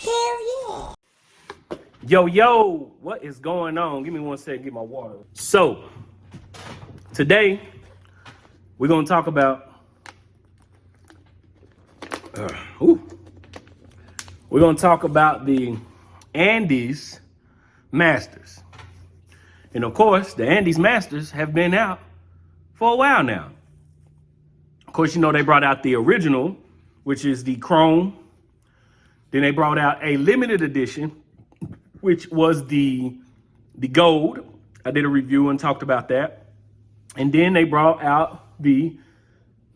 Hell yeah. Yo, what is going on? Give me 1 second, get my water. So, today, we're going to talk about, we're going to talk about the Andis Masters. And of course, the Andis Masters have been out for a while now. Of course, you know, they brought out the original, which is the chrome. Then they brought out a limited edition, which was the gold. I did a review and talked about that. And then they brought out the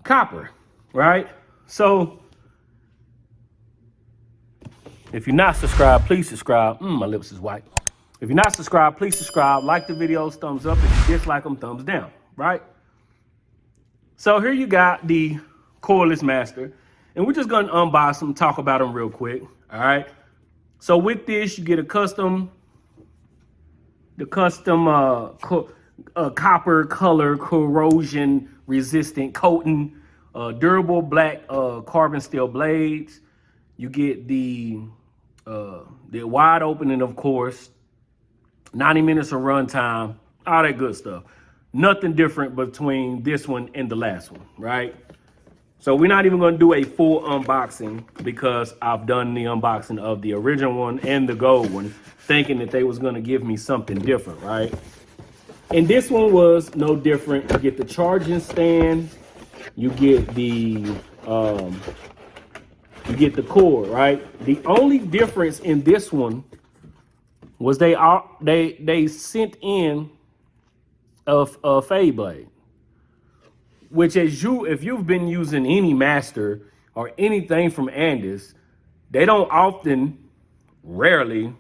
copper, right? So if you're not subscribed, please subscribe. My lips is white. If you're not subscribed, please subscribe. Like the videos, thumbs up. If you dislike them, thumbs down, right? So here you got the Cordless Master. And we're just going to unbox them, talk about them real quick, all right? So with this, you get a custom copper color corrosion resistant coating, durable black carbon steel blades. You get the wide opening, of course, 90 minutes of runtime, all that good stuff. Nothing different between this one and the last one, right? So we're not even going to do a full unboxing because I've done the unboxing of the original one and the gold one, thinking that they was going to give me something different, right? And this one was no different. You get the charging stand, you get the cord, right? The only difference in this one was they sent in a fade blade. Which if you've been using any master or anything from Andis, they don't often, rarely,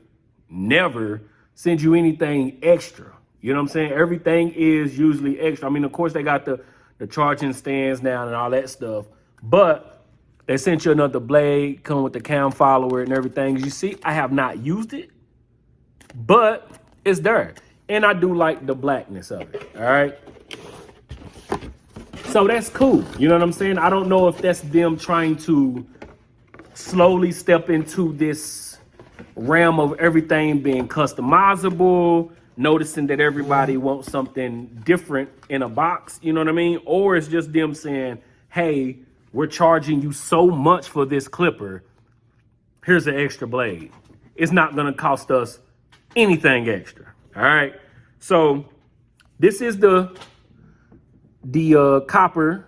never send you anything extra. You know what I'm saying? Everything is usually extra. I mean, of course, they got the charging stands now and all that stuff, but they sent you another blade, come with the cam follower and everything. As you see, I have not used it, but it's there. And I do like the blackness of it, all right? So that's cool. You know what I'm saying? I don't know if that's them trying to slowly step into this realm of everything being customizable, noticing that everybody wants something different in a box, you know what I mean? Or it's just them saying, hey, we're charging you so much for this clipper. Here's an extra blade. It's not going to cost us anything extra. All right. So this is the copper.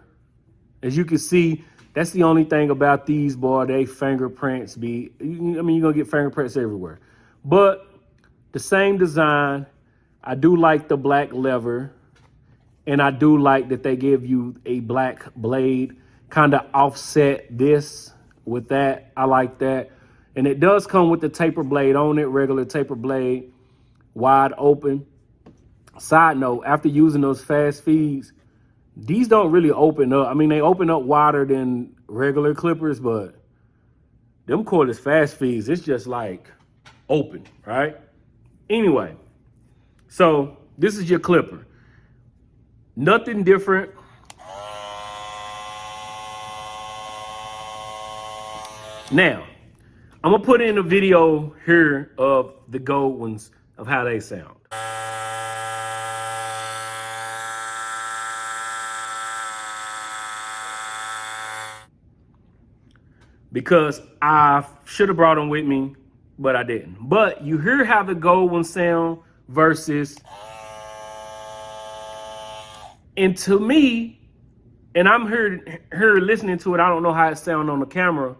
As you can see, that's the only thing about these, boy. They fingerprints be, I mean, you're gonna get fingerprints everywhere, but the same design. I do like the black lever, and I do like that they give you a black blade, kind of offset this with that. I like that. And it does come with the taper blade on it, regular taper blade, wide open. Side note, after using those fast feeds, these don't really open up. I mean, they open up wider than regular clippers, but them cordless fast feeds, it's just like open, right? Anyway, so this is your clipper. Nothing different. Now, I'm gonna put in a video here of the gold ones of how they sound. Because I should have brought them with me, but I didn't. But you hear how the gold ones sound versus, and to me, and I'm here listening to it, I don't know how it sounds on the camera,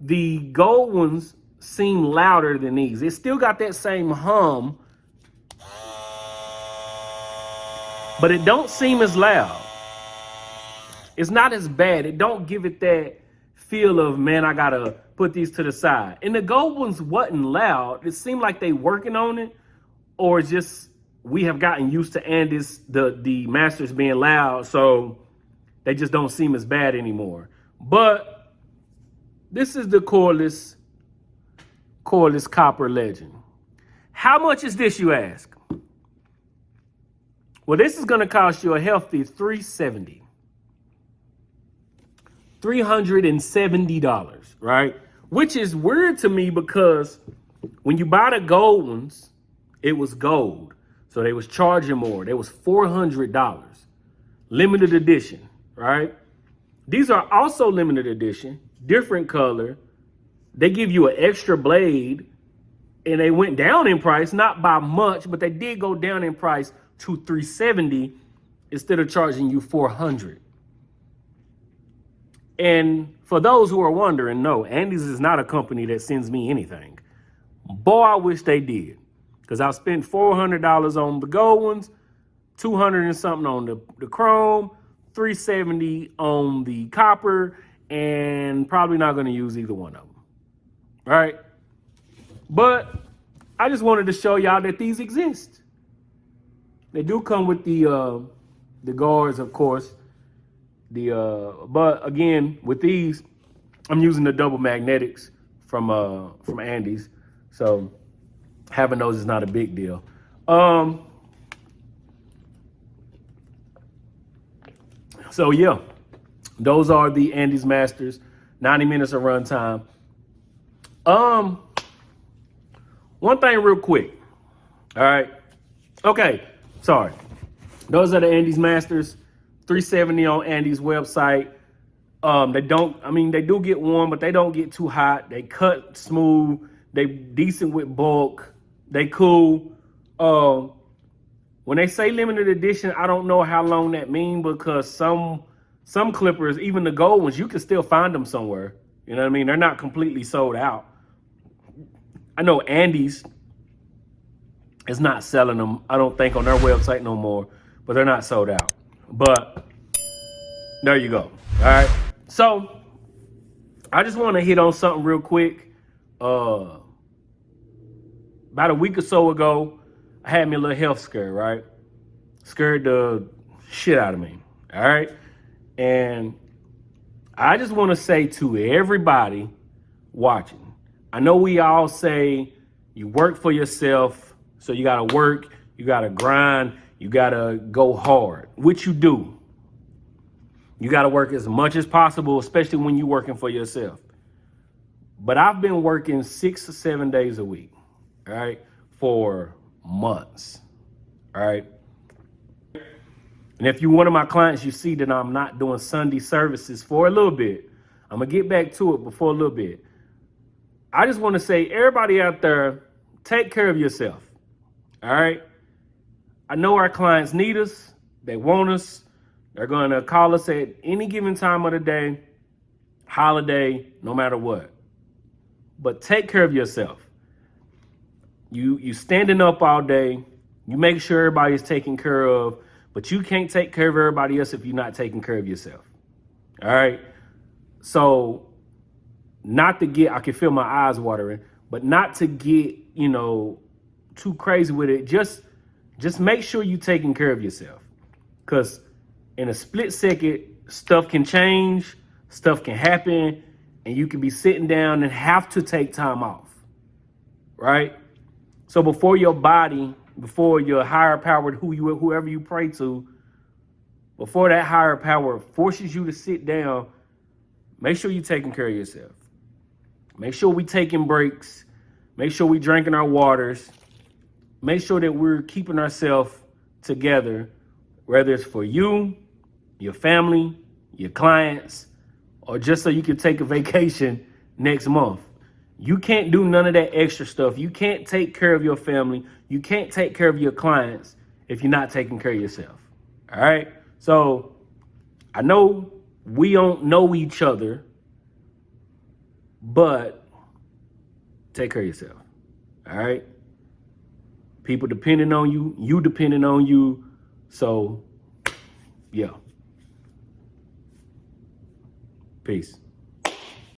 the gold ones seem louder than these. It still got that same hum, but it don't seem as loud. It's not as bad. It don't give it that feel of, man, I gotta put these to the side. And the gold ones wasn't loud. It seemed like they working on it, or just we have gotten used to Andis, the masters being loud, so they just don't seem as bad anymore. But this is the cordless copper legend. How much is this, you ask? Well, this is gonna cost you a healthy $370. $370, right? which is weird to me because when you buy the gold ones, it was gold. So they was charging more. They was $400. Limited edition, right? These are also limited edition, different color. They give you an extra blade, and they went down in price, not by much, but they did go down in price to $370 instead of charging you $400. And for those who are wondering, no, Andis is not a company that sends me anything. Boy, I wish they did, because I spent $400 on the gold ones, 200 and something on the chrome, 370 on the copper, and probably not going to use either one of them. All right. But I just wanted to show y'all that these exist. They do come with the guards, of course. But again, with these, I'm using the double magnetics from Andis. So having those is not a big deal. So yeah, those are the Andis Masters, 90 minutes of runtime. One thing real quick. All right. Okay. Sorry. Those are the Andis Masters, 370 on Andis website. They do get warm, but they don't get too hot. They cut smooth. They decent with bulk. They cool. When they say limited edition, I don't know how long that means, because some clippers, even the gold ones, you can still find them somewhere. You know what I mean? They're not completely sold out. I know Andis is not selling them, I don't think, on their website no more, but they're not sold out. But there you go. All right. So I just want to hit on something real quick. About a week or so ago, I had me a little health scare, right? Scared the shit out of me. All right. And I just want to say to everybody watching, I know we all say you work for yourself, so you got to work, you got to grind, you got to go hard, which you do. You got to work as much as possible, especially when you're working for yourself. But I've been working 6 or 7 days a week, all right, for months, all right? And if you're one of my clients, you see that I'm not doing Sunday services for a little bit. I'm going to get back to it, but for a little bit. I just want to say, everybody out there, take care of yourself, all right? I know our clients need us. They want us. They're going to call us at any given time of the day, holiday, no matter what. But take care of yourself. You standing up all day. You make sure everybody's taken care of, but you can't take care of everybody else if you're not taking care of yourself. All right? So not to get, I can feel my eyes watering, but not to get, too crazy with it. Just make sure you're taking care of yourself, because in a split second, stuff can change, stuff can happen, and you can be sitting down and have to take time off, right? So before your body, before your higher power, whoever you pray to, before that higher power forces you to sit down, make sure you're taking care of yourself. Make sure we taking breaks. Make sure we drinking our waters. Make sure that we're keeping ourselves together, whether it's for you, your family, your clients, or just so you can take a vacation next month. You can't do none of that extra stuff. You can't take care of your family. You can't take care of your clients if you're not taking care of yourself. All right? So I know we don't know each other, but take care of yourself. All right? People depending on you, you depending on you. So, yeah. Peace.